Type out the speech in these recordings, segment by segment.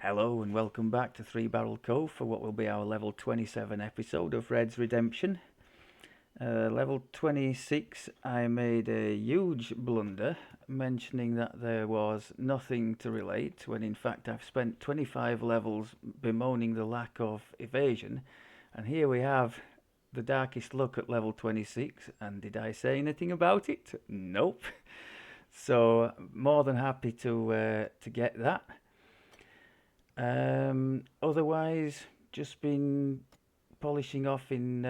Hello and welcome back to Three Barrel Cove for what will be our level 27 episode of Red's Redemption. Level 26, I made a huge blunder mentioning that there was nothing to relate when in fact I've spent 25 levels bemoaning the lack of evasion, and here we have the darkest look at level 26. And did I say anything about it? Nope. So more than happy to get that. Otherwise, just been polishing off in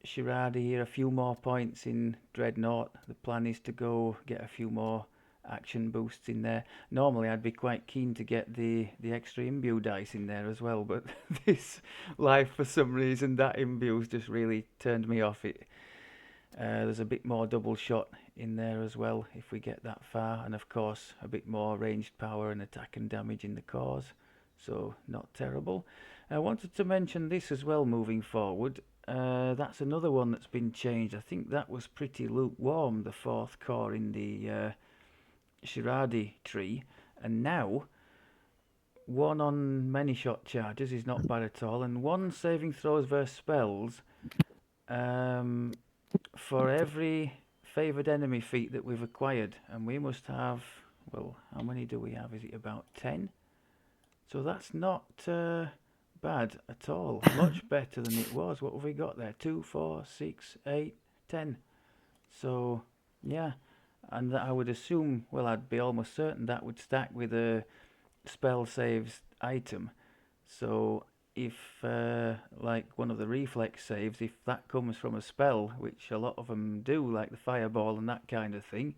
Shiradi here, a few more points in Dreadnought. The plan is to go get a few more action boosts in there. Normally I'd be quite keen to get the extra imbue dice in there as well, but this life, for some reason, that imbue's just really turned me off it. There's a bit more double shot in there as well if we get that far, and of course a bit more ranged power and attack and damage in the cores, so not terrible. I wanted to mention this as well moving forward. That's another one that's been changed. I think that was pretty lukewarm, the fourth core in the Shiradi tree, and now one on many shot charges is not bad at all, and one saving throws versus spells um, for every favoured enemy feat that we've acquired, and we must have, well, how many do we have? Is it about 10? So that's not bad at all. Much better than it was. What have we got there? 2, 4, 6, 8, 10. So, yeah. And I would assume, well, I'd be almost certain that would stack with a spell saves item. So if, like one of the reflex saves, if that comes from a spell, which a lot of them do, like the fireball and that kind of thing,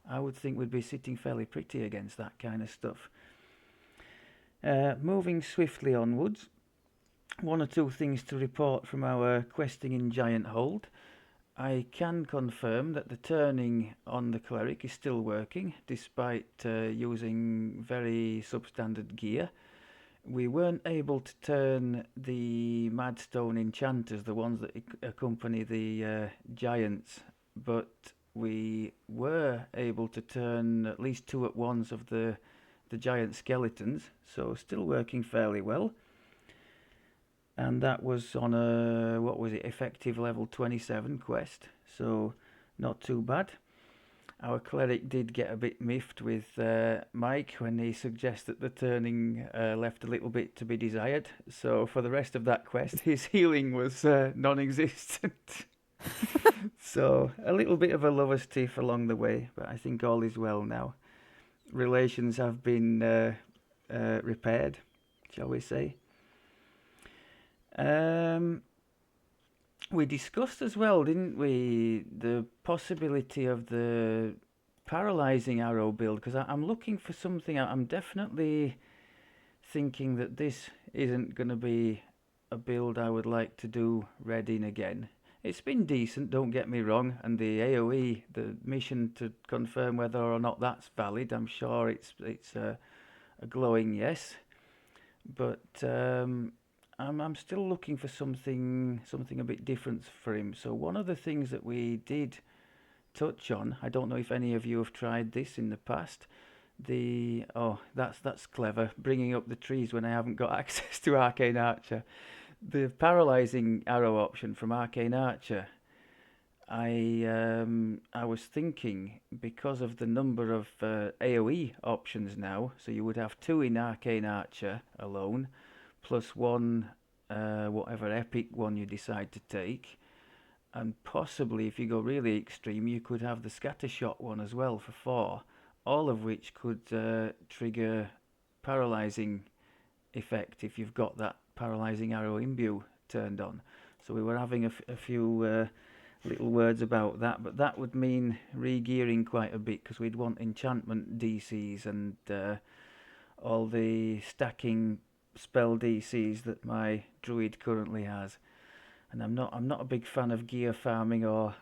I would think we'd be sitting fairly pretty against that kind of stuff. Moving swiftly onwards, one or two things to report from our questing in Giant Hold. I can confirm that the turning on the cleric is still working, despite using very substandard gear. We weren't able to turn the Madstone enchanters, the ones that accompany the giants, but we were able to turn at least 2 at once of the giant skeletons, so still working fairly well. And that was on a, what was it, effective level 27 quest, so not too bad. Our cleric did get a bit miffed with Mike when he suggested the turning left a little bit to be desired, so for the rest of that quest his healing was non-existent. So a little bit of a lover's tiff along the way, but I think all is well now. Relations have been repaired, shall we say. We discussed as well, didn't we, the possibility of the paralyzing arrow build, because I'm looking for something. I'm definitely thinking that this isn't going to be a build I would like to do red in again. It's been decent, don't get me wrong, and the AoE, the mission to confirm whether or not that's valid, I'm sure it's a glowing yes. But I'm still looking for something a bit different for him. So one of the things that we did touch on, I don't know if any of you have tried this in the past. That's clever, bringing up the trees when I haven't got access to Arcane Archer. The paralyzing arrow option from Arcane Archer, I was thinking, because of the number of AoE options now, so you would have 2 in Arcane Archer alone, plus 1 whatever epic one you decide to take, and possibly if you go really extreme you could have the scattershot one as well for 4, all of which could trigger paralyzing effect if you've got that paralyzing arrow imbue turned on. So we were having a few little words about that, but that would mean re-gearing quite a bit, because we'd want enchantment DCs and all the stacking spell DCs that my druid currently has. And I'm not a big fan of gear farming or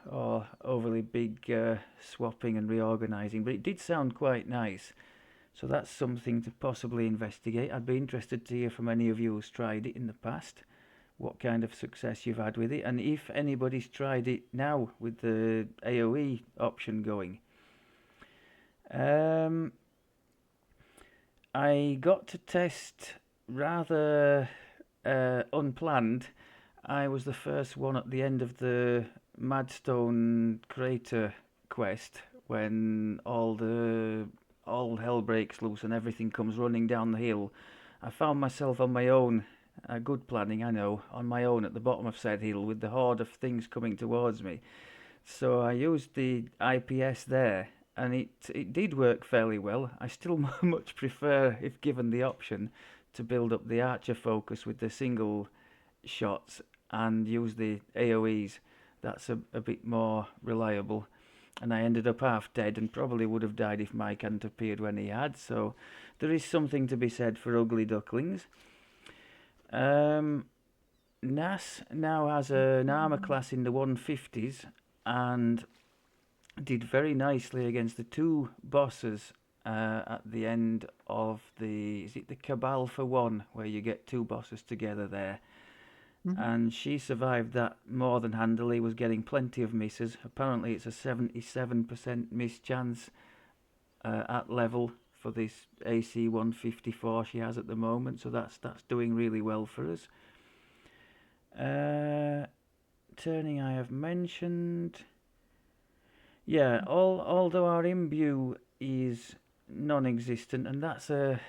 overly big swapping and reorganizing, but it did sound quite nice. So that's something to possibly investigate. I'd be interested to hear from any of you who's tried it in the past, what kind of success you've had with it, and if anybody's tried it now with the AoE option going. I got to test rather unplanned, I was the first one at the end of the Madstone crater quest when all hell breaks loose and everything comes running down the hill. I found myself on my own. Good planning, I know. On my own at the bottom of said hill with the horde of things coming towards me. So I used the IPS there, and it did work fairly well. I still much prefer, if given the option, to build up the Archer focus with the single shots and use the AoEs. That's a bit more reliable. And I ended up half dead and probably would have died if Mike hadn't appeared when he had. So there is something to be said for ugly ducklings. NAS now has an armor class in the 150s and did very nicely against the two bosses at the end of is it the Cabal for one, where you get two bosses together there. And she survived that more than handily, was getting plenty of misses. Apparently it's a 77% miss chance at level for this AC 154 she has at the moment, so that's doing really well for us. Turning I have mentioned. Yeah, although our imbue is non-existent, and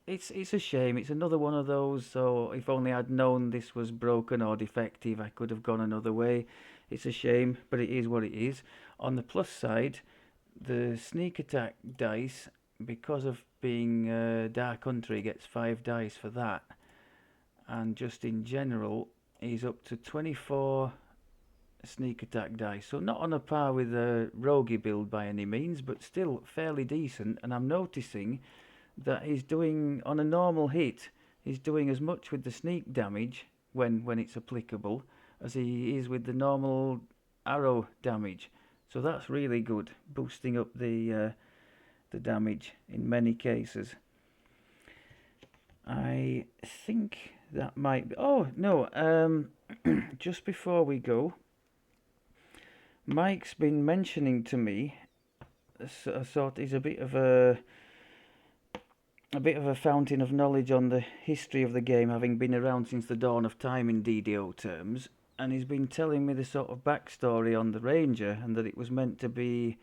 it's a shame. It's another one of those. So if only I'd known this was broken or defective, I could have gone another way. It's a shame, but it is what it is. On the plus side, the sneak attack dice, because of being Dark Country, gets 5 dice for that, and just in general, he's up to 24 sneak attack dice. So not on a par with a roguey build by any means, but still fairly decent. And I'm noticing that he's doing, on a normal hit, he's doing as much with the sneak damage when it's applicable as he is with the normal arrow damage. So that's really good, boosting up the damage in many cases. I think that might be... Oh, no, just before we go, Mike's been mentioning to me, he's a bit of a fountain of knowledge on the history of the game, having been around since the dawn of time in DDO terms, and he's been telling me the sort of backstory on the Ranger, and that it was meant to be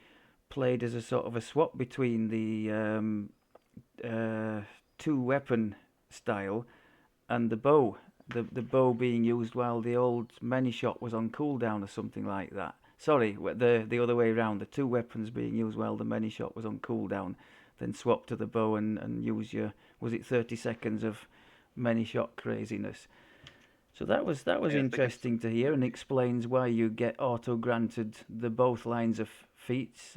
played as a sort of a swap between the two weapon style and the bow. The bow being used while the old many shot was on cooldown or something like that. Sorry, the other way around. The two weapons being used while the many shot was on cooldown, then swap to the bow and use your, was it 30 seconds of many shot craziness. So that was interesting to hear, and explains why you get auto granted the both lines of feats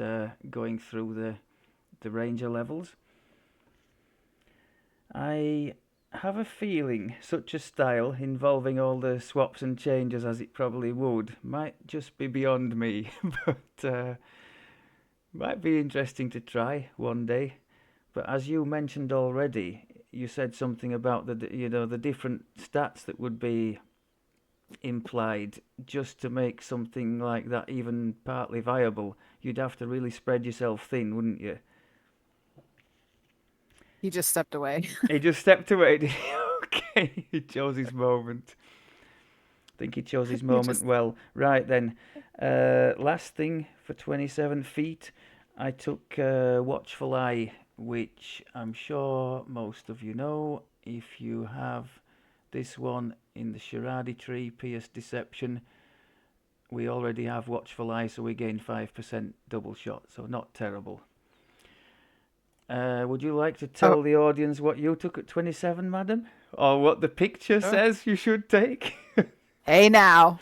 going through the Ranger levels. I have a feeling such a style, involving all the swaps and changes as it probably would, might just be beyond me, but might be interesting to try one day. But as you mentioned already, you said something about the different stats that would be implied just to make something like that even partly viable. You'd have to really spread yourself thin, wouldn't you? He just stepped away. He just stepped away, did he? Okay, he chose his moment. I think he chose his moment well. Right then, last thing for 27 feet, I took Watchful Eye, which I'm sure most of you know. If you have this one in the Shiradi tree, Pierce Deception, we already have Watchful Eye, so we gain 5% double shot, so not terrible. Would you like to tell the audience what you took at 27, madam? Or what the picture says you should take? Hey now.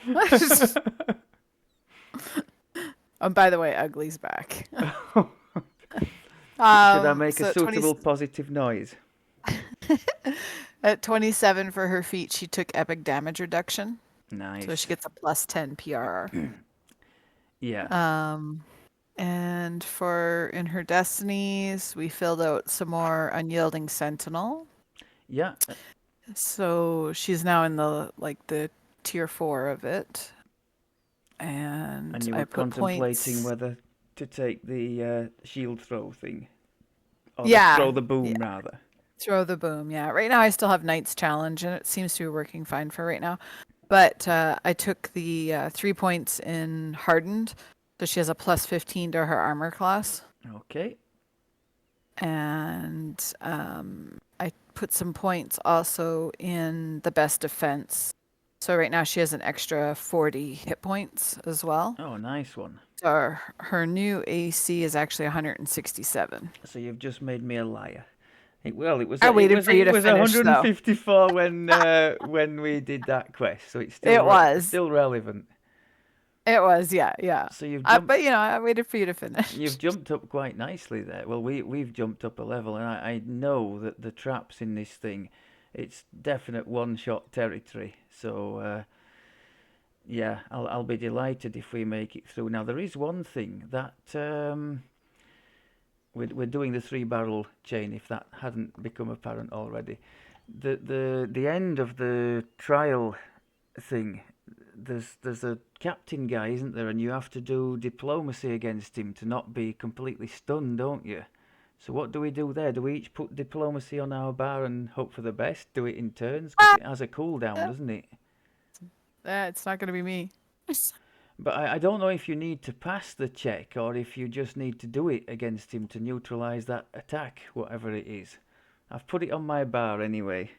Oh, by the way, Ugly's back. Should I make a suitable positive noise? At 27 for her feat, she took epic damage reduction. Nice. So she gets a plus 10 PRR. Yeah. And in her destinies, we filled out some more Unyielding Sentinel. Yeah. So she's now in the tier 4 of it. And you were contemplating whether to take the shield throw thing. Or throw the boom, rather. Throw the boom, yeah. Right now I still have Knight's Challenge, and it seems to be working fine for right now. But I took the 3 points in Hardened, so she has a plus 15 to her armor class. Okay. And I put some points also in the Best Defense. So right now she has an extra 40 hit points as well. Oh, nice one. So her new AC is actually 167. So you've just made me a liar. Well, it was I waited for you to finish, though. 154 when we did that quest, so it's still It was. still relevant. It was, yeah. So you've jumped, But I waited for you to finish. you've jumped up quite nicely there. Well, we've jumped up a level, and I know that the traps in this thing, it's definite one-shot territory. So yeah, I'll be delighted if we make it through. Now there is one thing that we're doing the 3-barrel chain, if that hadn't become apparent already. The end of the trial thing, there's a captain guy, isn't there? And you have to do diplomacy against him to not be completely stunned, don't you? So what do we do there? Do we each put diplomacy on our bar and hope for the best? Do it in turns? Because it has a cooldown, doesn't it? It's not going to be me. But I don't know if you need to pass the check or if you just need to do it against him to neutralise that attack, whatever it is. I've put it on my bar anyway.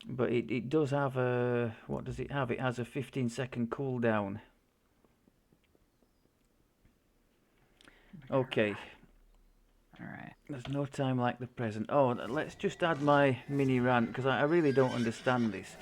But it does have a... What does it have? It has a 15-second cooldown. Okay. Alright. There's no time like the present. Oh, let's just add my mini rant, because I really don't understand this.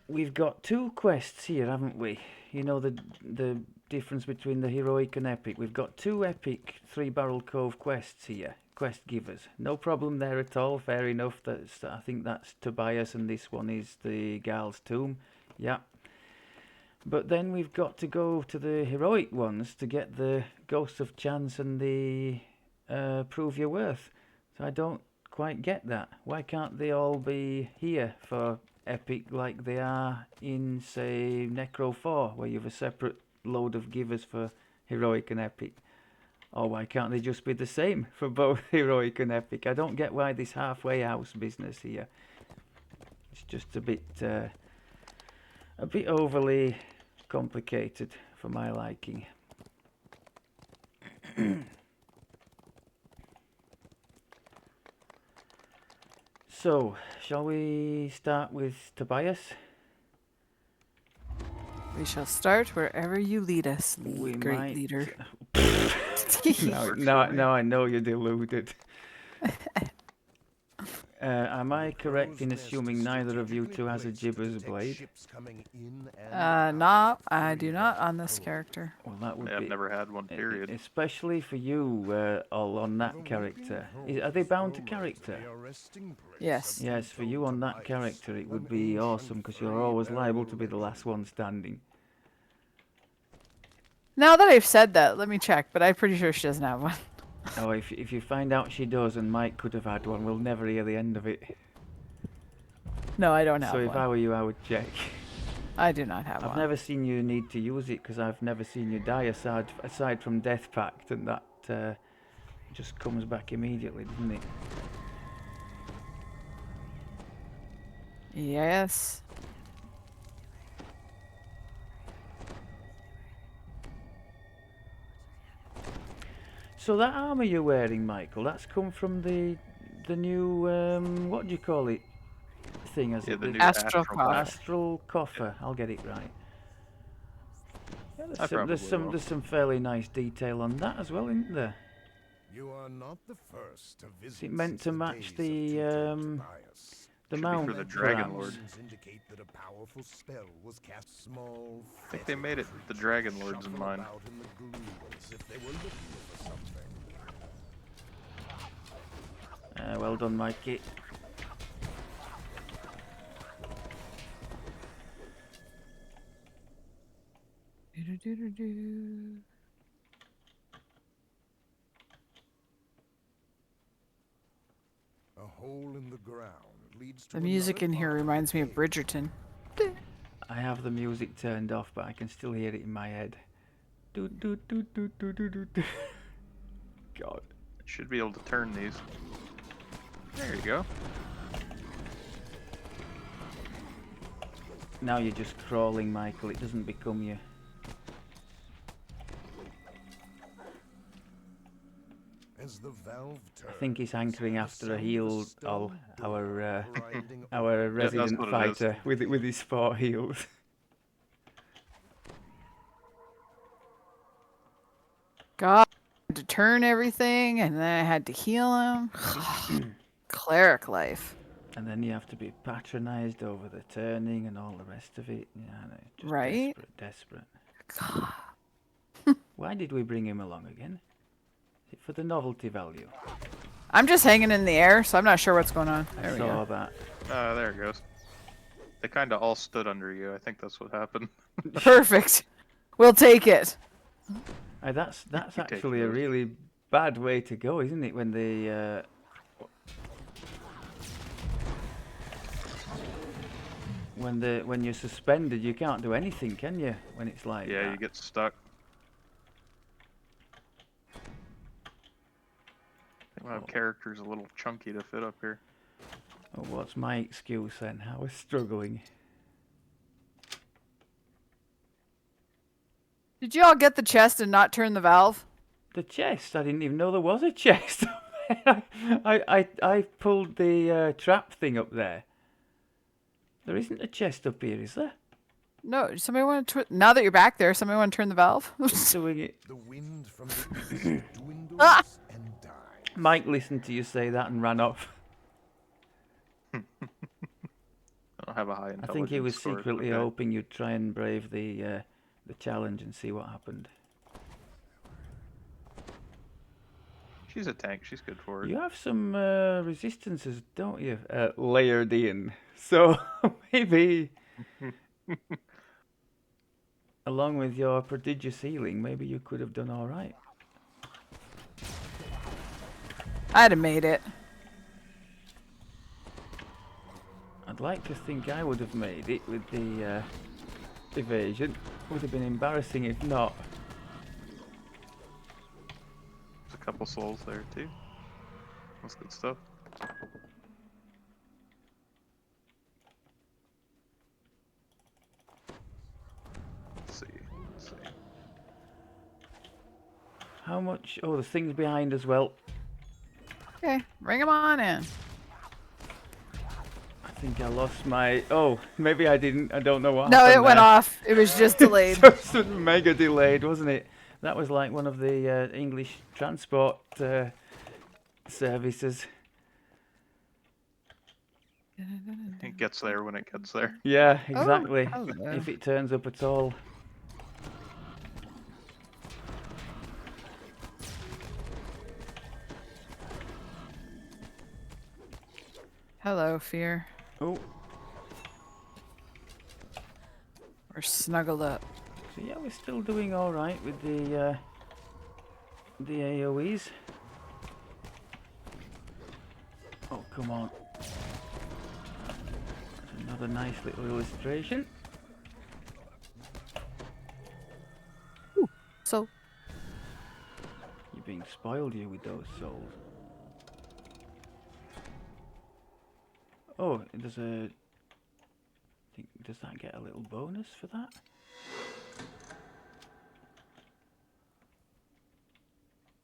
We've got 2 quests here, haven't we? You know, the difference between the heroic and epic. We've got 2 epic 3-barrel Cove quests here. Quest givers. No problem there at all. Fair enough. I think that's Tobias, and this one is the Gal's Tomb. Yeah. But then we've got to go to the heroic ones to get the Ghosts of Chance and the Prove Your Worth. So I don't quite get that. Why can't they all be here for epic like they are in, say, Necro 4, where you have a separate load of givers for heroic and epic? Or why can't they just be the same for both heroic and epic? I don't get why this halfway house business here. It's just a bit overly complicated for my liking. So, shall we start with Tobias? We shall start wherever you lead us, We great might. leader. Now I know you're deluded. Am I correct in assuming neither of you two has a Gibber's blade? No, I do not on this character. Well, that would I've be... never had one, period. Especially for you, all on that character. Are they bound to character? Yes. Yes, for you on that character it would be awesome, because you're always liable to be the last one standing. Now that I've said that, let me check, but I'm pretty sure she doesn't have one. Oh, if you find out she does and Mike could have had one, we'll never hear the end of it. No, I don't have So one. if I were you, I would check. I do not have one. I've never seen you need to use it, because I've never seen you die aside from Death Pact, and that just comes back immediately, doesn't it? Yes. So that armor you're wearing, Michael, that's come from the new what do you call it thing? As Yeah, the new Astral Coffer. Astral Coffer. I'll get it right. Yeah, I probably there's some fairly nice detail on that as well, isn't there? You are not the first to visit. Is it meant to match the Should be mount? for the Dragon perhaps? Lord. Indicate that a powerful spell was cast. Small. I think they made it the Dragon Lords in mine. About in the gloom as if they were looking for something. Well done, Mikey. Do-do-do-do-do. A hole in the ground leads to The music in another here part of reminds the me of cave. Bridgerton. I have the music turned off, but I can still hear it in my head. Do do do do do do do do. God. Should be able to turn these. There you go. Now you're just crawling, Michael. It doesn't become you. As the valve I think he's hankering after a heel. Our that's resident what it is. fighter with his 4 heels. God, I had to turn everything, and then I had to heal him. Cleric life. And then you have to be patronised over the turning and all the rest of it. Yeah, no, just Right? desperate. Why did we bring him along again? Is it for the novelty value? I'm just hanging in the air, so I'm not sure what's going on. There I we saw go. that. There it goes. They kind of all stood under you. I think that's what happened. Perfect. We'll take it. That's You take actually a those. really bad way to go, isn't it? When they when you're suspended, you can't do anything, can you? When it's like Yeah, that. you get stuck. I think my character's a little chunky to fit up here. Oh, what's my excuse then? I was struggling. Did you all get the chest and not turn the valve? The chest. I didn't even know there was a chest. I pulled the trap thing up there. There isn't a chest up here, is there? No. Somebody want to? Now that you're back there, somebody want to turn the valve? Doing it. The wind from the east dwindles Ah! and dies. Mike listened to you say that and ran off. I don't have a high I intelligence think he was score, it's secretly okay. hoping you'd try and brave the challenge and see what happened. She's a tank. She's good for it. You have some resistances, don't you? Layered in. So maybe, along with your prodigious healing, maybe you could have done all right. I'd have made it. I'd like to think I would have made it with the evasion. Would have been embarrassing if not. There's a couple souls there too. That's good stuff. Let's see. How much? Oh, there's things behind as well. Okay, bring him on in. I think I lost my. Oh, maybe I didn't. I don't know what No, happened it went there. off. It was just delayed. So it's mega delayed, wasn't it? That was like one of the English transport services. It gets there when it gets there. Yeah, exactly. hello. If it turns up at all. Hello, Fear. Oh, We're snuggled up. so yeah, we're still doing all right with the AOEs. Oh, come on. That's another nice little illustration. So, You're being spoiled here with those souls. Oh, there's a. Does that get a little bonus for that?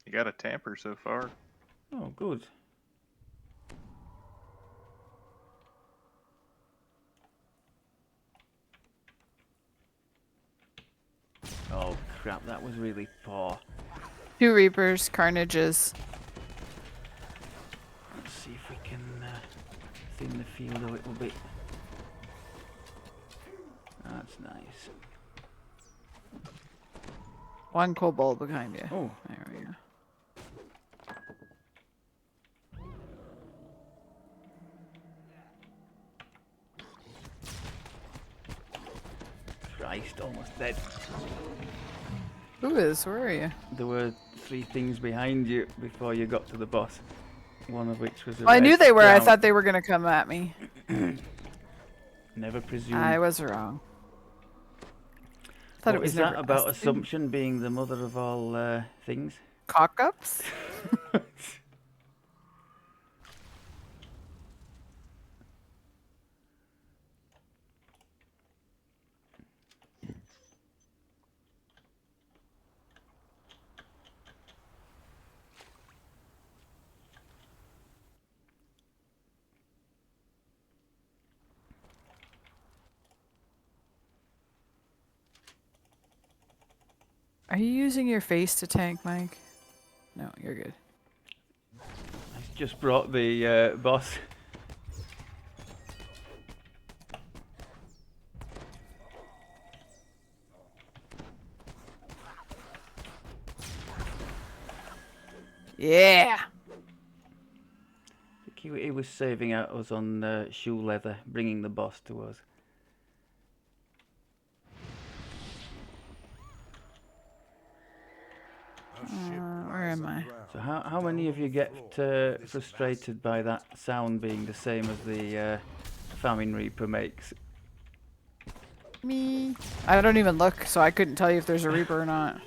You got a tamper so far. Oh, good. Oh crap, that was really poor. 2 Reapers, Carnages. Let's see if we can thin the field a little bit. That's nice. 1 kobold behind you. Oh, There we go. Christ, almost dead. Who is? Where are you? There were 3 things behind you before you got to the boss. One of which was a I knew red they were. I scout. thought they were going to come at me. Never presume. I was wrong. Thought it What was is that never about us. assumption being the mother of all things? cock-ups? Are you using your face to tank, Mike? No, you're good. I just brought the boss. Yeah! I think he was saving out us on shoe leather, bringing the boss to us. A ship where lies am I? aground, So how down many on of you the get floor of this frustrated vast by that sound being the same as the Famine Reaper makes? Me. I don't even look, so I couldn't tell you if there's a Reaper or not.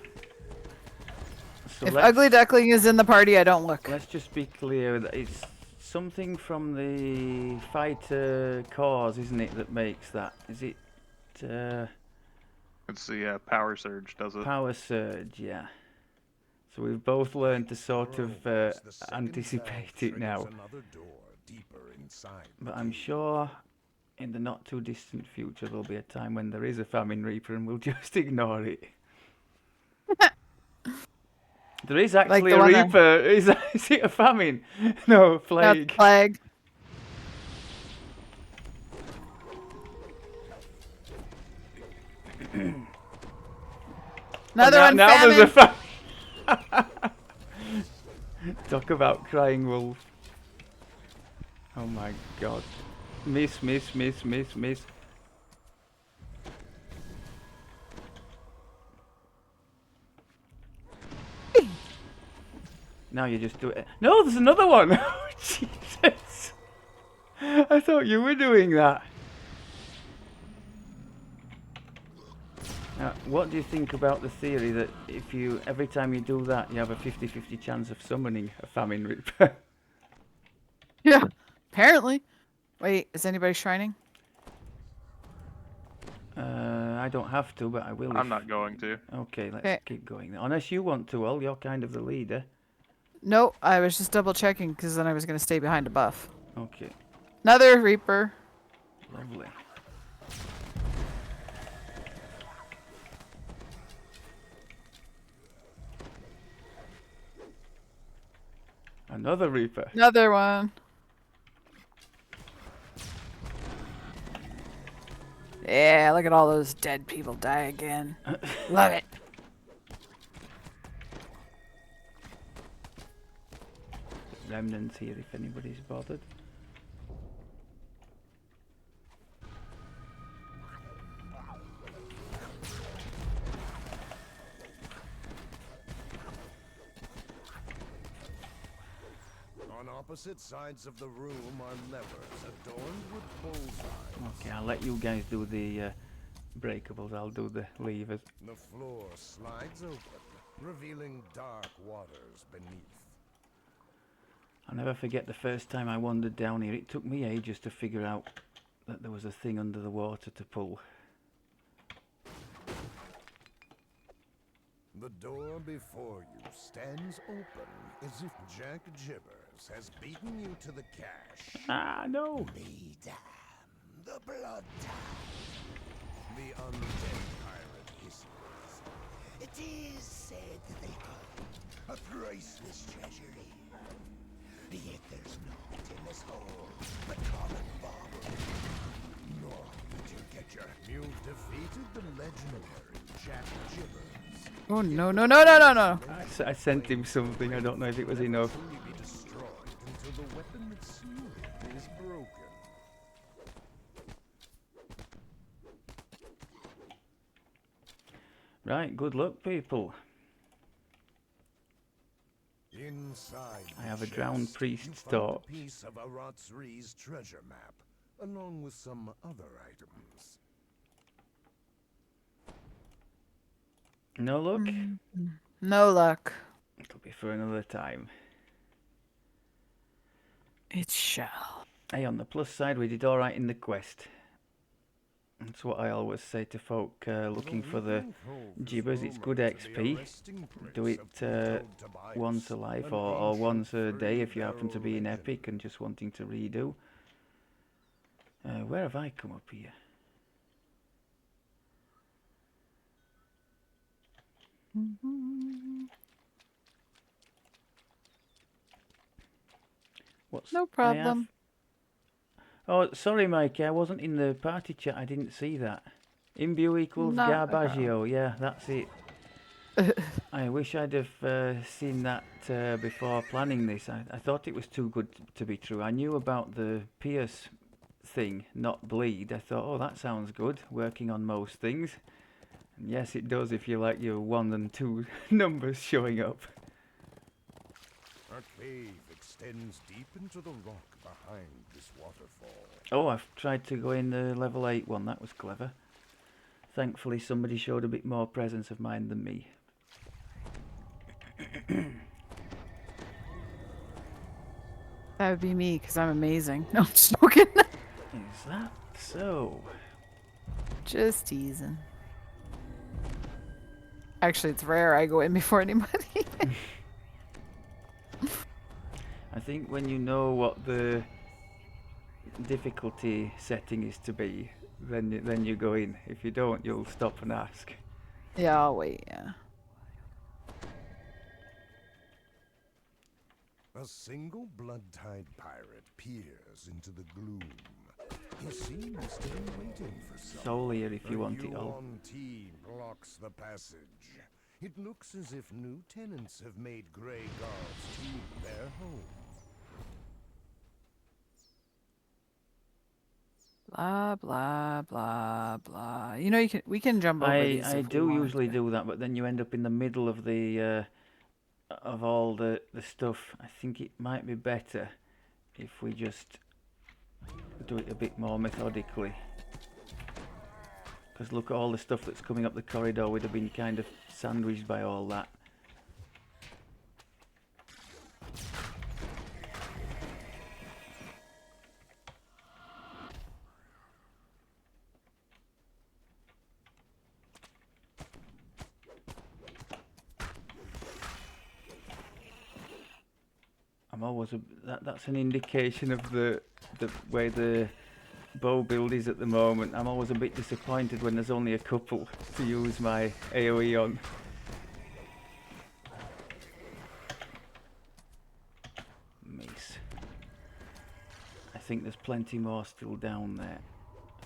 So If Ugly Duckling is in the party, I don't look. let's just be clear that it's something from the fighter cores, isn't it, that makes that? Is it It's the power surge, does it? power surge? Yeah. So we've both learned to sort of grows, the second anticipate valve it now. triggers another door deeper inside the But I'm cave. sure in the not too distant future there'll be a time when there is a Famine Reaper and we'll just ignore it. There is actually the a one that- Reaper. Is it a famine? No, That's plague. plague. Another one, now there's a famine. Talk about crying wolf. Oh my god. Miss. Now you just do it. No, there's another one. Oh, Jesus. I thought you were doing that. Now, what do you think about the theory that if you every time you do that, you have a 50-50 chance of summoning a famine reaper? Yeah, apparently. Wait, is anybody shrining? I don't have to, but I will. I'm if- not going to. Okay, let's Okay. keep going. Unless you want to, Ol, you're kind of the leader. No, I was just double checking because then I was going to stay behind a buff. Okay, Another Reaper. lovely. Another reaper. Another one. Yeah, look at all those dead people die again. Love it. Remnants here if anybody's bothered. On opposite sides of the room are levers adorned with bullseyes. Okay, I'll let you guys do the breakables. I'll do the levers. The floor slides open, revealing dark waters beneath. I'll never forget the first time I wandered down here. It took me ages to figure out that there was a thing under the water to pull. The door before you stands open as if Jack Jibbers has beaten you to the cache. Ah, no! Me damn, the blood tap. The undead pirate hisses. It is said that they hold a priceless treasure here. Yet there's naught in this hole but common bauble. Nor did you get your... You've defeated the legendary Jack Jibbers. Oh, no, no, no, no, no, no. I sent him something. I don't know if it was enough. Only be destroyed until the weapon that slew it is broken. Right, good luck, people. Inside I the have a drowned chest, priest's you find torch. a piece of Aratsri's treasure map, along with some other items. No luck? No luck. It'll be for another time. It shall. Hey, on the plus side, we did all right in the quest. That's what I always say to folk looking for the gibbers. It's good XP. Do it once a life or once a day if you happen to be in Epic and just wanting to redo. Where have I come up here? What's No I have- problem. Oh, sorry, Mike. I wasn't in the party chat. I didn't see that. Imbue equals Not a problem. Garbaggio. Yeah, that's it. I wish I'd have seen that before planning this. I thought it was too good to be true. I knew about the Pierce thing, not bleed. I thought, oh, that sounds good. Working on most things. And yes, it does if you like your 1 and 2 numbers showing up. A cave extends deep into the rock behind this waterfall. Oh, I've tried to go in the level 8 one. That was clever. Thankfully, somebody showed a bit more presence of mind than me. That would be me, because I'm amazing. No, I'm just joking. Is that so? Just teasing. Actually, it's rare I go in before anybody. I think when you know what the difficulty setting is to be, then you go in. If you don't, you'll stop and ask. Yeah, I'll wait, yeah. A single blood-tide pirate peers into the gloom. He seems to be waiting for someone. Soul here if you want it all. T blocks the passage. It looks as if new tenants have made Grey Guard's tomb their home. Blah blah blah blah. You know, we can jump over these. I if we do wanted usually to. do that, but then you end up in the middle of the of all the stuff. I think it might be better if we just do it a bit more methodically. Because look at all the stuff that's coming up the corridor would have been kind of sandwiched by all that. I'm always that's an indication of the way the bow build is at the moment. I'm always a bit disappointed when there's only a couple to use my AoE on. Mace. I think there's plenty more still down there.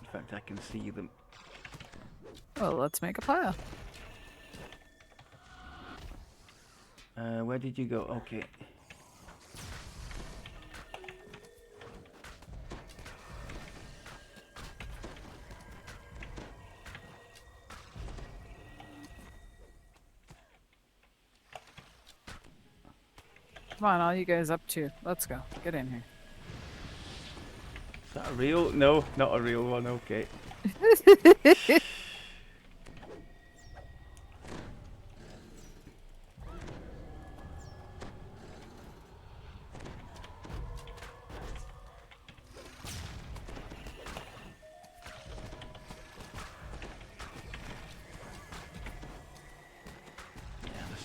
In fact, I can see them. Well, let's make a pile. Where did you go? Okay. Come on, all you guys up to. Let's go. Get in here. Is that a real? No, not a real one. Okay.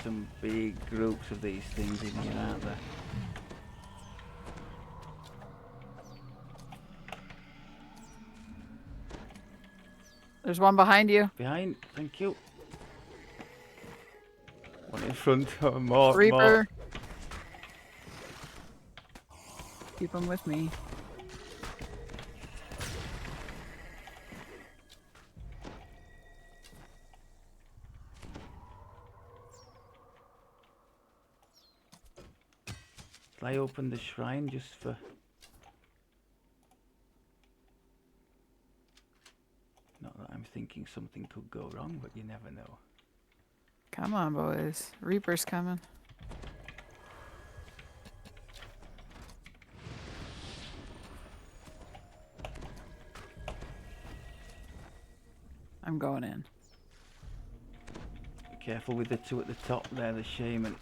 Some big groups of these things in here, aren't there? There's one behind you. Behind, thank you. One in front, or more. Reaper. Keep them with me. Shall I open the shrine just for... Not that I'm thinking something could go wrong, but you never know. Come on, boys. Reaper's coming. I'm going in. Be careful with the two at the top there, the shaman.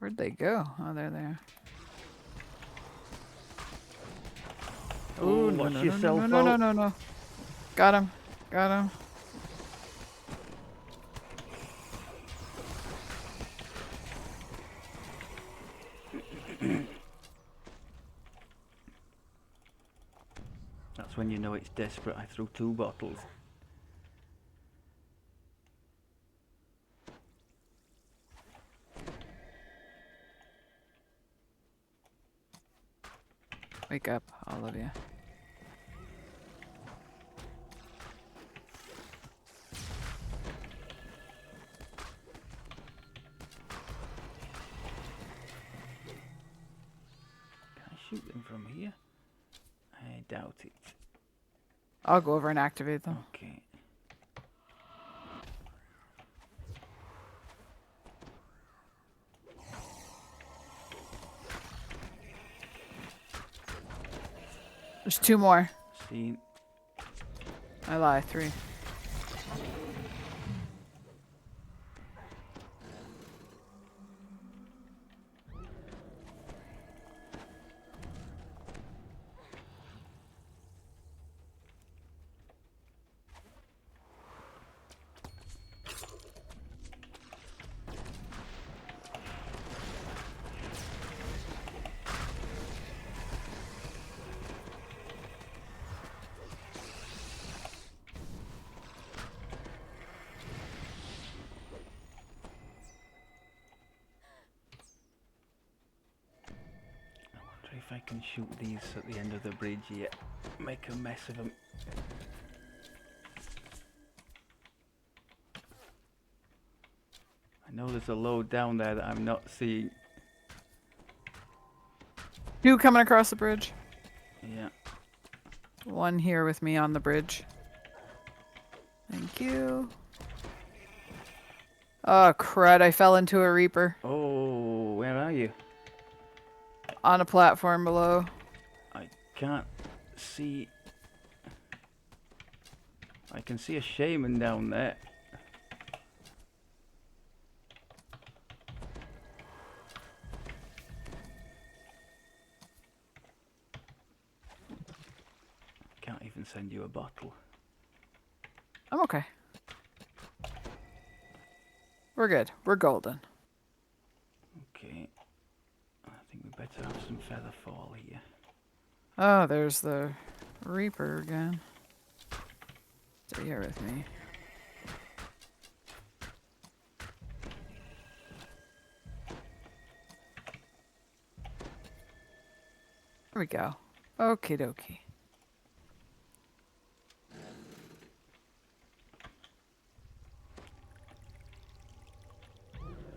Where'd they go? Oh, they're there. Oh, Oh, no, watch no, no, yourself no, no, no, out. no, no. Got him. Got him. That's when you know it's desperate. I threw 2 bottles. Wake up, all of you. Can I shoot them from here? I doubt it. I'll go over and activate them. Okay. There's 2 more. See, I lie, 3. I wonder if I can shoot these at the end of the bridge yet. Make a mess of them. I know there's a load down there that I'm not seeing. 2 coming across the bridge. Yeah. 1 here with me on the bridge. Thank you. Oh, crud. I fell into a Reaper Oh, where are you? on a platform below. I can't see. I can see a shaman down there. Can't even send you a bottle. I'm okay. We're good. We're golden. Okay. I think we better have some feather fall here. Oh, there's the Reaper again. Stay here with me. Here we go. Okie dokie.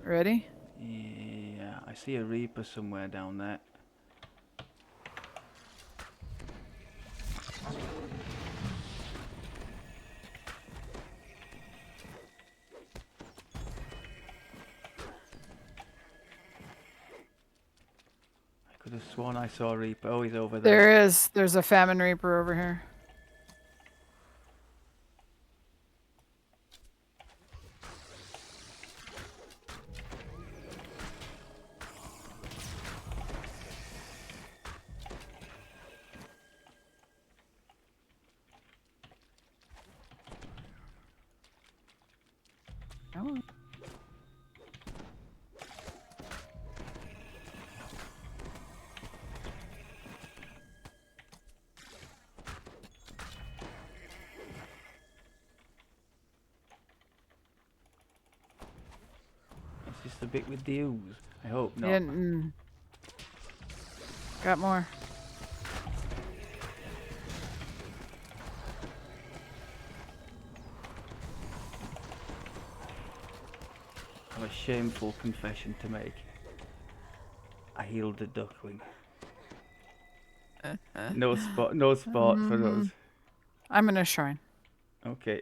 Ready? Yeah, I see a Reaper somewhere down there. I could have sworn I saw a Reaper. Oh, he's over there. There is. There's a Famine Reaper over here. Come on. Is this the bit with the ooze? I hope not. Yeah, got more. I have a shameful confession to make. I healed a duckling. No spot for us. I'm in a shrine. Okay.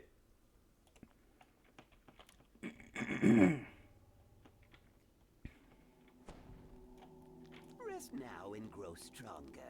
Rest now and grow stronger.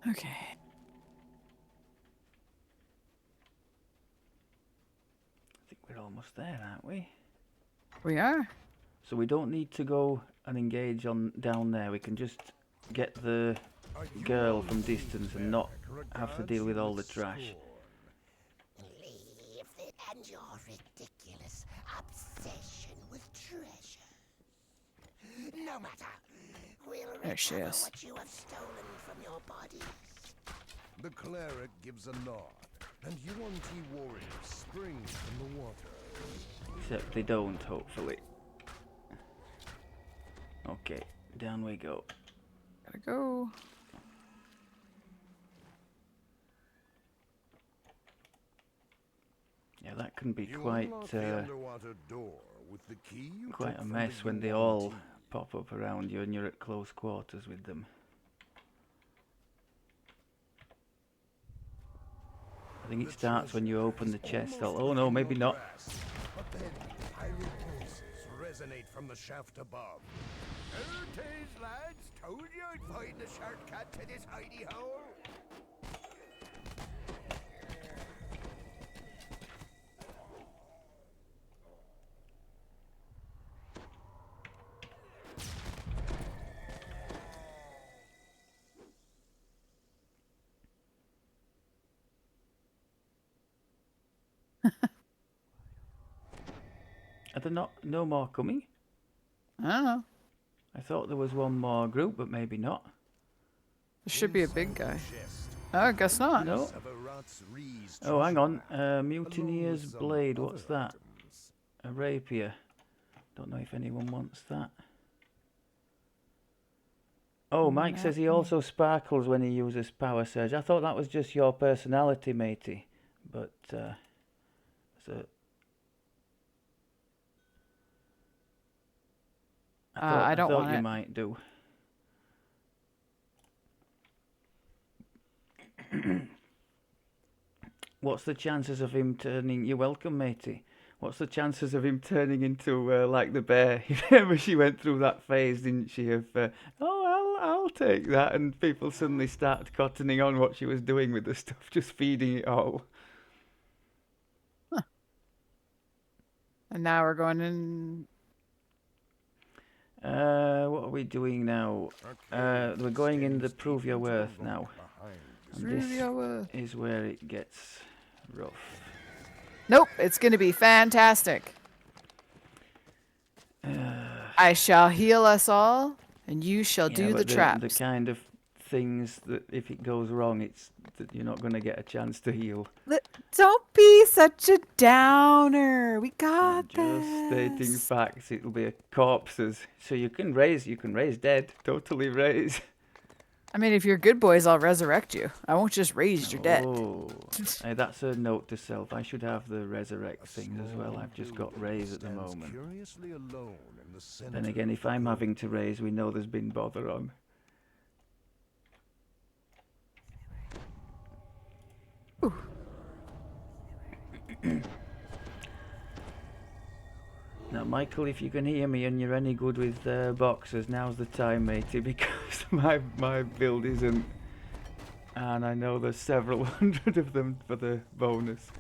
Okay. I think we're almost there, aren't we? We are. So we don't need to go and engage on down there. We can just get the Are you girl all from distance and not have to deal with all the trash. Leave it and your ridiculous obsession with treasure. No matter. We'll There she recover is. what you have stolen from your bodies. The cleric gives a nod, and Yuan-Ti warriors spring from the water. Except they don't, hopefully. Okay, down we go. Gotta go. Yeah, that can be You quite unlock the underwater door with the key you quite took a from mess the when they Yuan-Ti. all pop up around you and you're at close quarters with them. I think it starts when you open the chest. Oh no, maybe not. But then pirate voices resonate from the shaft above. Heritage lads, told you I'd find the shortcut to this hidey hole. Are there no more coming? I don't know. I thought there was one more group, but maybe not. There should be a big Inside the guy. chest, Oh, I guess not. No. of a rat's rees Oh, hang on. treasure map, Mutineer's along with some blade. What's other that? items. A rapier. Don't know if anyone wants that. Oh, Mike says he also sparkles when he uses power surge. I thought that was just your personality, matey. But so I don't thought want you it. might do. What's the chances of him turning? You're welcome, matey. What's the chances of him turning into like the bear? Remember she went through that phase, didn't she? Of I'll take that, and people suddenly started cottoning on what she was doing with the stuff, just feeding it all. And now we're going in. What are we doing now? We're going in the prove your worth now. And Prove this your worth. is where it gets rough. Nope, it's going to be fantastic. I shall heal us all, and you shall do the but traps. the kind of things that if it goes wrong, it's that you're not going to get a chance to heal. Don't be such a downer. We got I'm just stating this. facts. It'll be a corpses, so you can raise dead, totally raise. I mean, if you're good boys, I'll resurrect you. I won't just raise your dead. Oh, hey, that's a note to self. I should have the resurrect things as well. I've just got raise at the moment. Curiously alone in the center Then again, if I'm having to raise, we know there's been bother on. Now, Michael, if you can hear me and you're any good with boxers, now's the time, matey, because my build isn't. And I know there's several hundred of them for the bonus.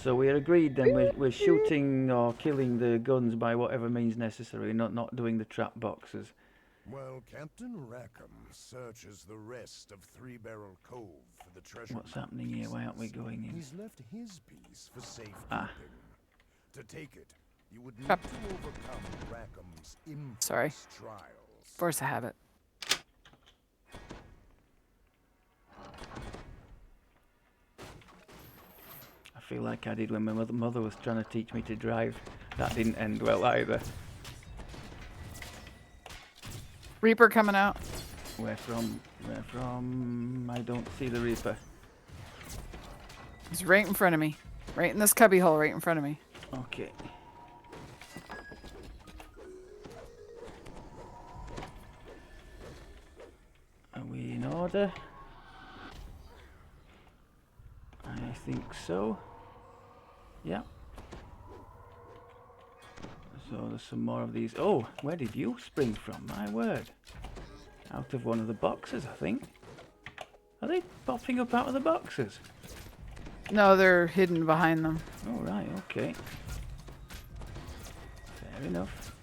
So we're agreed then, we're shooting or killing the guns by whatever means necessary, not doing the trap boxes. Well, Captain Rackham searches the rest of Three Barrel Cove for the treasure. What's happening here? Why aren't we going in? He's left his piece for safekeeping. Ah. To take it, you would need Trap. to overcome Rackham's infamous Sorry. trials. Force a habit. I feel like I did when my mother was trying to teach me to drive. That didn't end well either. Reaper coming out. Where from? Where from? I don't see the Reaper. He's right in front of me. Right in this cubby hole right in front of me. Okay. Are we in order? think so. Yeah. So there's some more of these. Oh, where did you spring from? My word. Out of one of the boxes, I think. Are they popping up out of the boxes? No, they're hidden behind them. Oh, right, okay. Fair enough.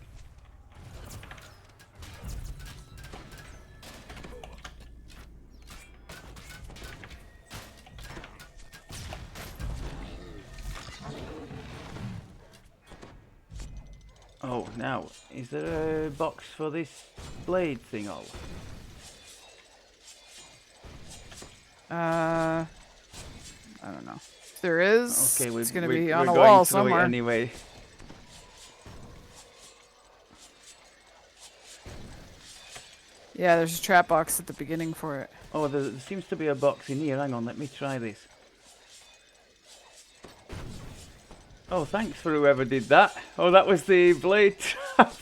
Oh, now, is there a box for this blade thing all? I don't know. If there is, Okay, it's gonna we're be on a going wall through it somewhere. anyway. Yeah, there's a trap box at the beginning for it. Oh, there seems to be a box in here. Hang on, let me try this. Oh, thanks for whoever did that. Oh, that was the blade trap.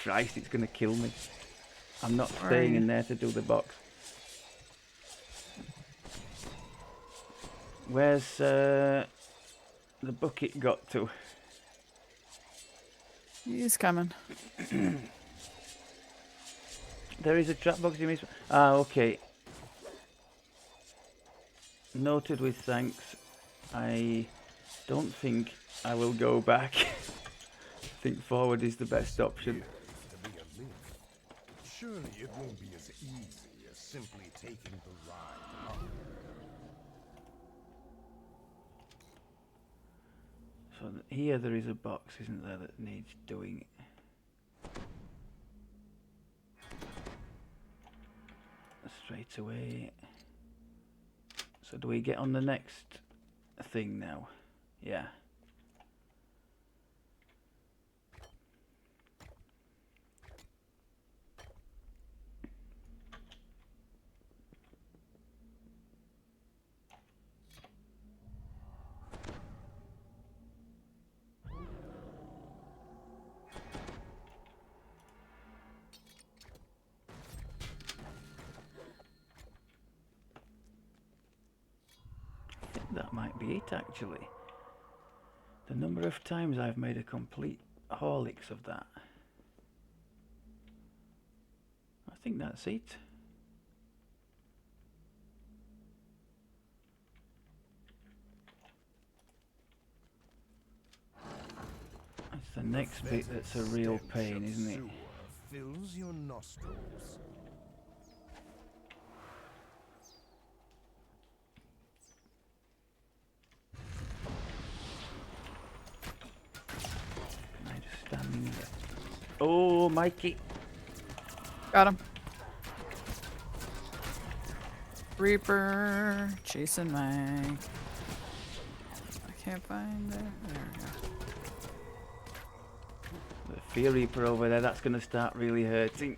Christ, it's going to kill me. I'm not Where are staying you? in there to do the box. Where's the bucket got to? He's coming. There is a trap box you missed. Ah, okay. Noted with thanks. I don't think I will go back. I think forward is the best option. To be a lift. Surely it won't be as easy as simply taking the ride up. So here there is a box, isn't there, that needs doing. Straight away. So do we get on the next thing now? Yeah. I think that might be it actually. The number of times I've made a complete Horlicks of that. I think that's it. It's the next bit that's a real pain, isn't it? Fills your nostrils. Am I just standing here? Oh, Mikey. Got him. Reaper chasing Mike. I can't find it. There we go. The Fear Reaper over there, that's going to start really hurting.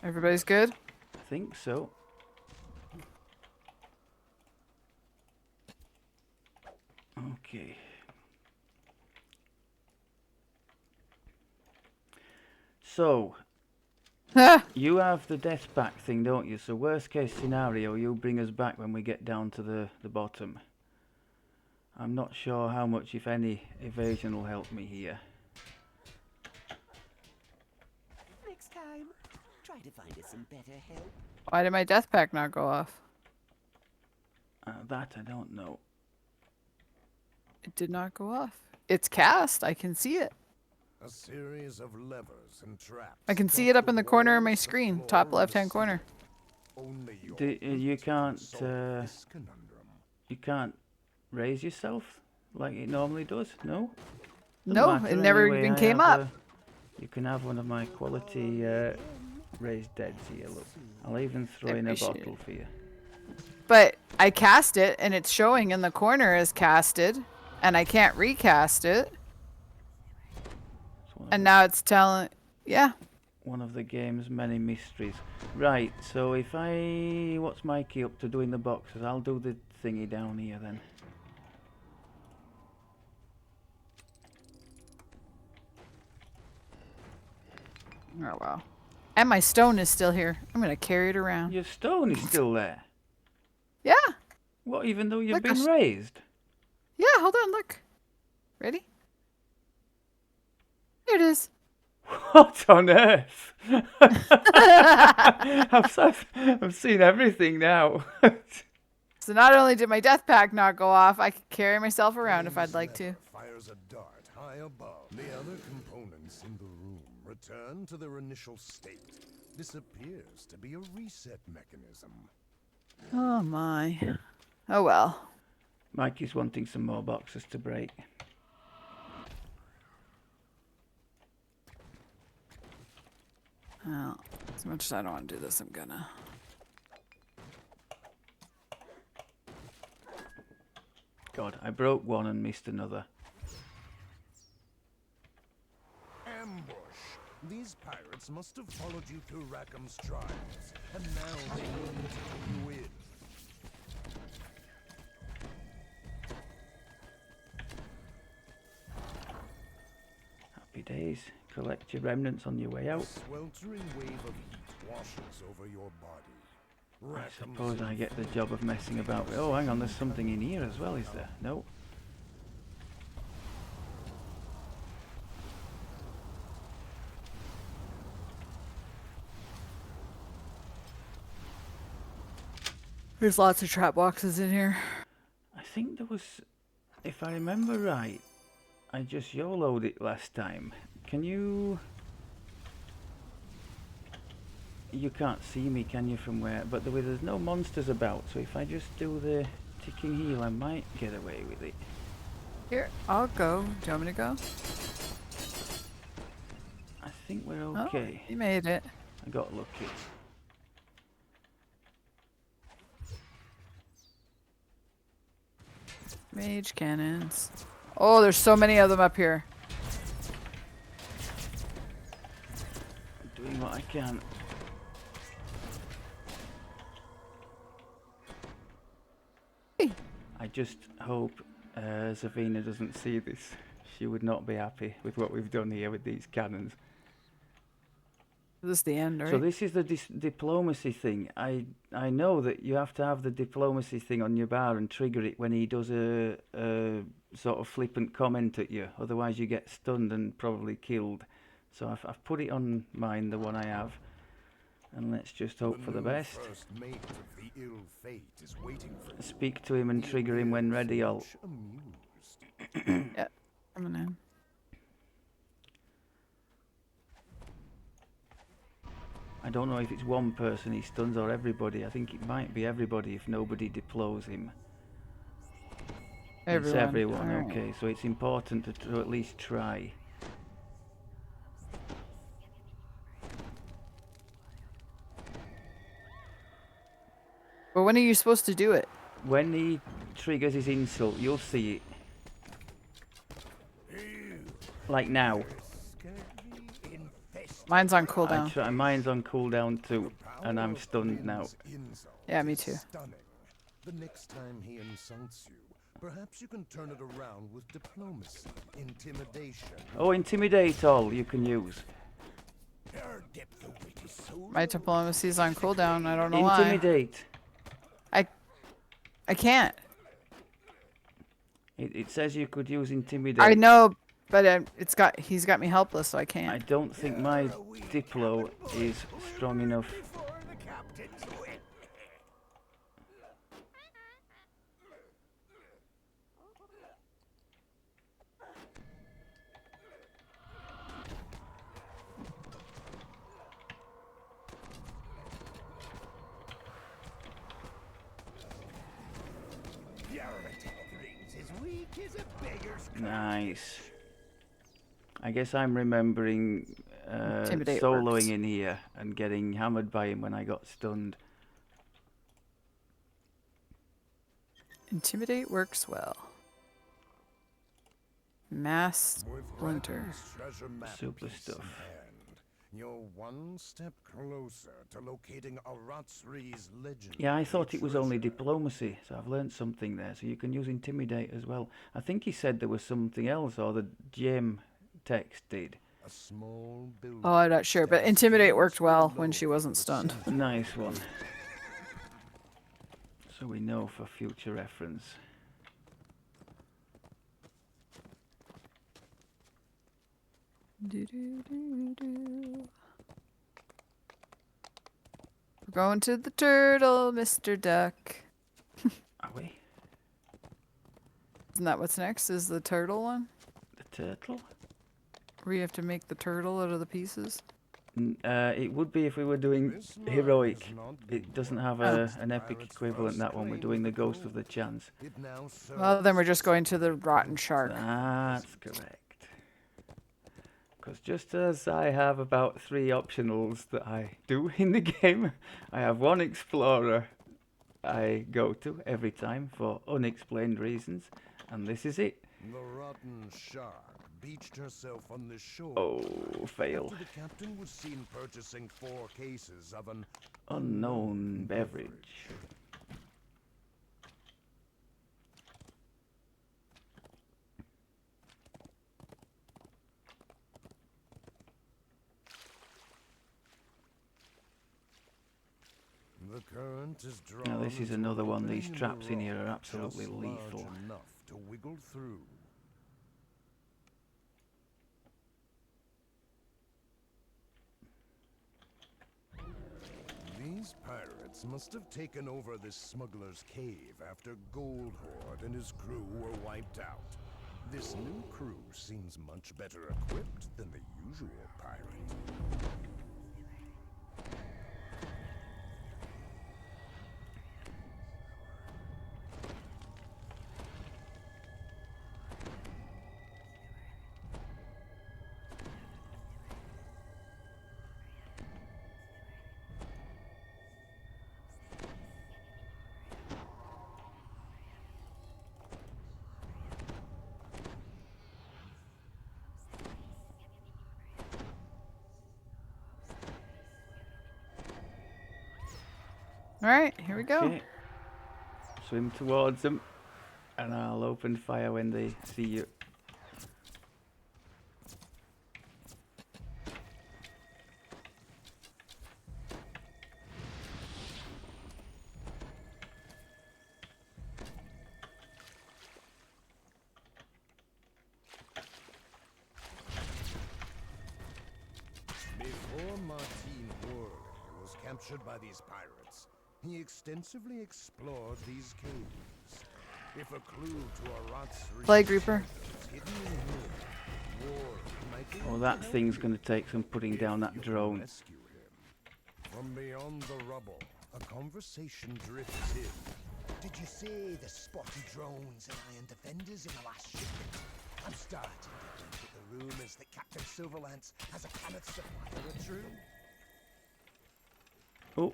Everybody's good? I think so. Okay. So, you have the death pack thing, don't you? So worst case scenario, you bring us back when we get down to the bottom. I'm not sure how much, if any, evasion will help me here. Next time, try to find us some better help. Why did my death pack not go off? That I don't know. It did not go off. It's cast. I can see it. A series of levers and traps. I can see it up in the corner of my screen, top left-hand corner. Only your You feet can't, solve this conundrum. You can't raise yourself like it normally does, no? No, Doesn't it matter never anyway, even I came have up. You can have one of my quality raised deads here, look. I'll even throw in a Appreciate bottle it. for you. But I cast it, and it's showing in the corner as casted, and I can't recast it. It's one of And the- now it's telling, yeah. one of the game's many mysteries. Right, so if what's Mikey up to doing the boxes? I'll do the thingy down here then. Oh wow. And my stone is still here. I'm gonna carry it around. Your stone is still there. Yeah. What, even though you've Look, been raised? Yeah, hold on, look. Ready? Here it is. What on earth? I've seen everything now. So not only did my death pack not go off, I could carry myself around if I'd like to. Fires a dart high above. The other components in the room return to their initial state. This appears to be a reset mechanism. Oh my. Oh well. Mikey's wanting some more boxes to break. Well, as much as I don't want to do this, I'm gonna. God, I broke one and missed another. Ambush. These pirates must have followed you through Rackham's trials, and now they need to take you in. Happy days. Collect your remnants on your way A out. sweltering wave of heat washes over your body. I suppose I get the job of messing about with... Oh, hang on, there's something in here as well, is there? No. There's lots of trap boxes in here. I think there was... If I remember right, I just YOLO'd it last time. Can you... You can't see me, can you, from where? But there's no monsters about, so if I just do the ticking heal, I might get away with it. Here, I'll go. Do you want me to go? I think we're okay. Oh, you made it. I got lucky. Mage cannons. Oh, there's so many of them up here. I'm doing what I can. I just hope Zavina doesn't see this. She would not be happy with what we've done here with these cannons. This is the end, right? So this is the diplomacy thing. I know that you have to have the diplomacy thing on your bar and trigger it when he does a sort of flippant comment at you. Otherwise you get stunned and probably killed. So I've put it on mine, the one I have. And let's just hope for the best. First mate of the ill fate is waiting for you. Speak to him and trigger him when ready. I'll... Amused. Yeah, coming in. I don't know if it's one person he stuns or everybody. I think it might be everybody if nobody deploys him. Everyone. It's everyone, All right. okay. So it's important to at least try. But when are you supposed to do it? When he triggers his insult, you'll see it. Like now. Mine's on cooldown. Mine's on cooldown too, and I'm stunned now. Yeah, me too. Stunning. The next time he insults you, perhaps you can turn it around with diplomacy, intimidation. Oh, intimidate all you can use. Your depth of wit is so My diplomacy's on cooldown. I don't know why. Intimidate. I can't. It says you could use intimidate. I know, but he's got me helpless, so I I can't. don't think my Diplo is strong enough. before the captain's wit. Your attack rings as weak as a beggar's Nice. I guess I'm remembering Intimidate soloing works. in here and getting hammered by him when I got stunned. Intimidate works well. Mass With splinter. Rackham's treasure map Super piece stuff. in hand, you're one step closer to locating Aratsri's legend. Yeah, I thought it was only diplomacy, so I've learnt something there. So you can use intimidate as well. I think he said there was something else, or the gem text did. A small building. Oh, I'm not sure, but stands Intimidate worked furiously well when alone she wasn't in the stunned. center Nice one. So we know for future reference. We're going to the turtle, Mr. Duck. Are we? Isn't that what's next? Is the turtle one? The turtle? Where you have to make the turtle out of the pieces? It would be if we were doing This man heroic. is not It doesn't good. have an epic Pirates equivalent, first that one. We're claimed doing the the Ghost of Cove. the Chance. It now Well, then we're serves just as going to the rotten shark. That's correct. Because just as I have about 3 optionals that I do in the game, I have 1 explorer I go to every time for unexplained reasons, and this is it. the rotten shark beached herself on the shore. Oh, fail. After the captain was seen purchasing 4 cases of an Unknown beverage. The current is drawn. Now this is into another an one. These opening traps in the here are rock absolutely just lethal. large enough to wiggle through. These pirates must have taken over this smuggler's cave after Gold Horde and his crew were wiped out. This new crew seems much better equipped than the usual pirate. All right, here we go. Okay. Swim towards them, and I'll open fire when they see you. Before Martin Worley was captured by these pirates, he extensively explored these caves. If a clue to a rot's Flag Reaper. hidden in here, Worley might be Oh, able that to help thing's you going to take some putting if down that you drone. rescue him. From beyond the rubble, a conversation drifts in. Did you see the spotty drones and iron defenders in the last shipment? I'm starting to think that the rumors that Captain Silverlance has a Kenneth supplier are true. Oh,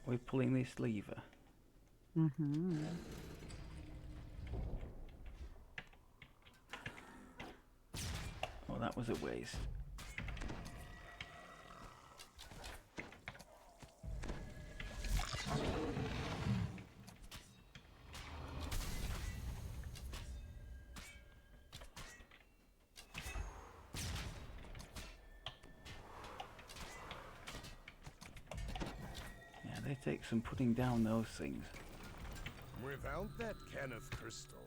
we're pulling this lever. Oh, that was a waste. Yeah, they take some putting down those things. Without that Kenneth crystal,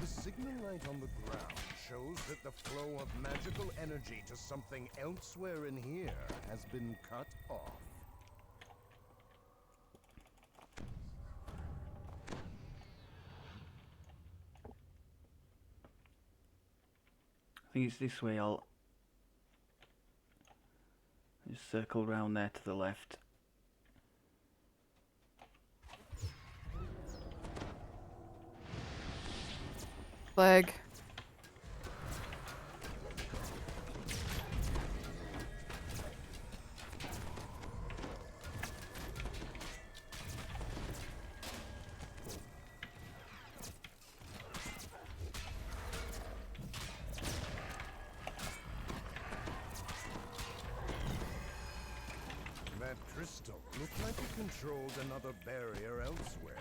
the signal light on the ground shows that the flow of magical energy to something elsewhere in here has been cut off. I think it's this way. I'll just circle round there to the left. Flag. That crystal looked like it controlled another barrier elsewhere.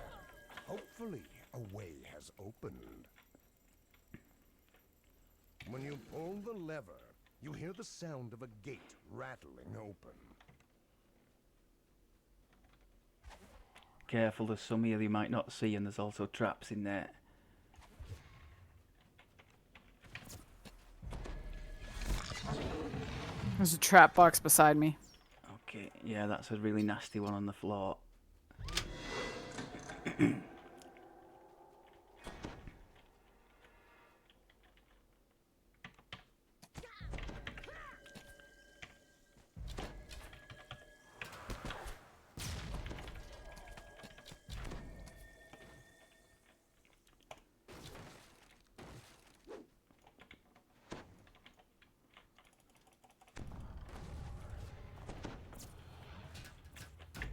Hopefully, a way has opened. When you pull the lever, you hear the sound of a gate rattling open. Careful, there's some here you might not see, and there's also traps in there. There's a trap box beside me. Okay, yeah, that's a really nasty one on the floor.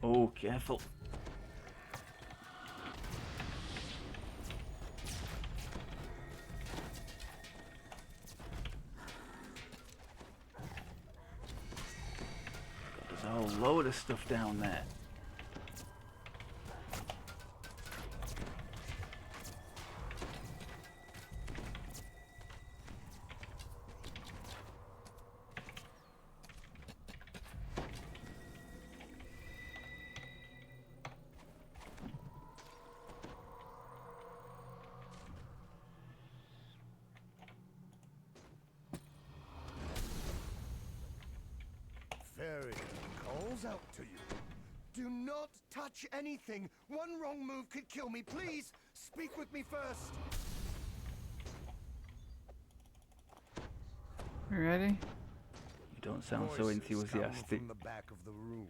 Oh, careful. There's a whole load of stuff down there. Fairy calls out to you. Do not touch anything. One wrong move could kill me. Please, speak with me first. You ready? You don't sound so Voices come enthusiastic. from the back of the room.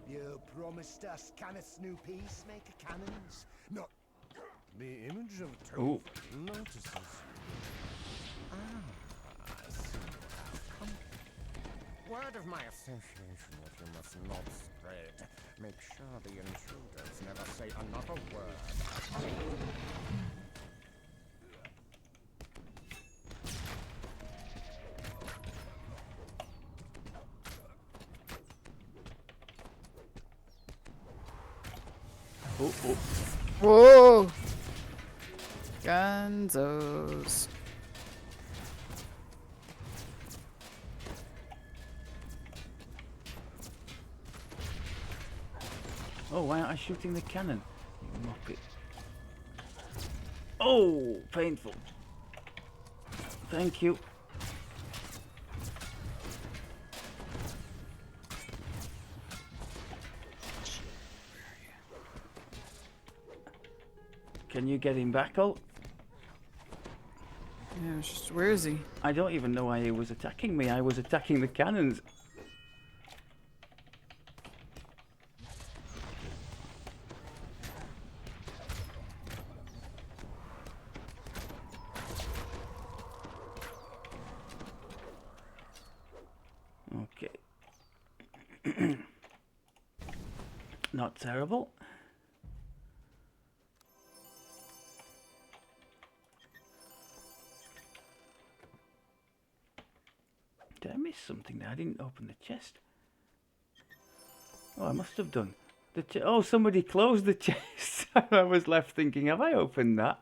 You promised us cannons new peacemaker cannons. Not the image of Oh. Tove notices you. I see you have come. Word of my association with you must not spread. Make sure the intruders never say another word. Oh, oh. Whoa! Gunzos. Oh, why aren't I shooting the cannon? You muppet. Oh, painful. Thank you. Can you get him back, Ult? Yeah, it's just, where is he? I don't even know why he was attacking me. I was attacking the cannons. Okay. Not terrible. Did I miss something there? I didn't open the chest. Oh, I must have done. Oh, somebody closed the chest. I was left thinking, have I opened that?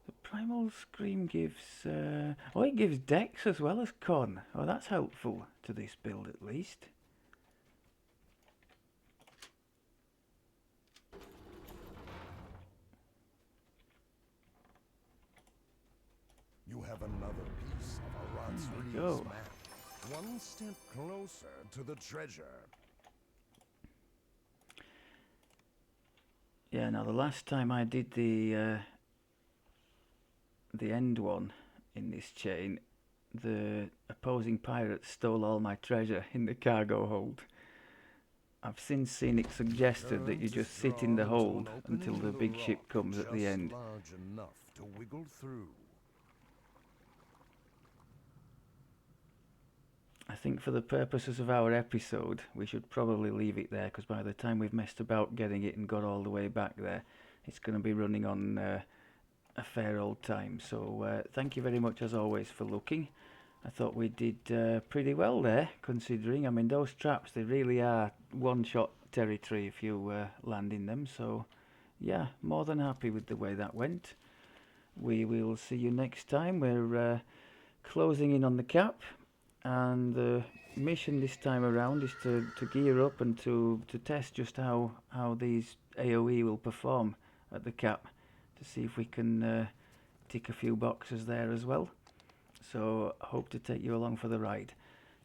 The Primal Scream gives... oh, it gives Dex as well as Con. Oh, that's helpful to this build at least. You have another piece of Aran's There we go. map. One step closer to the treasure. Yeah, now the last time I did the end one in this chain, the opposing pirates stole all my treasure in the cargo hold. I've since seen it suggested that you Turns just is sit in the drawn into hold an until opening the in big ship rock comes at the just end. large enough to wiggle through. I think for the purposes of our episode, we should probably leave it there, because by the time we've messed about getting it and got all the way back there, it's going to be running on a fair old time. So thank you very much as always for looking. I thought we did pretty well there, considering. I mean, those traps, they really are one-shot territory if you land in them. So, yeah, more than happy with the way that went. We will see you next time. We're closing in on the cap, and the mission this time around is to gear up and to test just how these AoE will perform at the cap, to see if we can tick a few boxes there as well. So hope to take you along for the ride.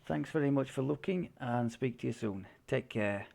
Thanks very much for looking, and speak to you soon. Take care.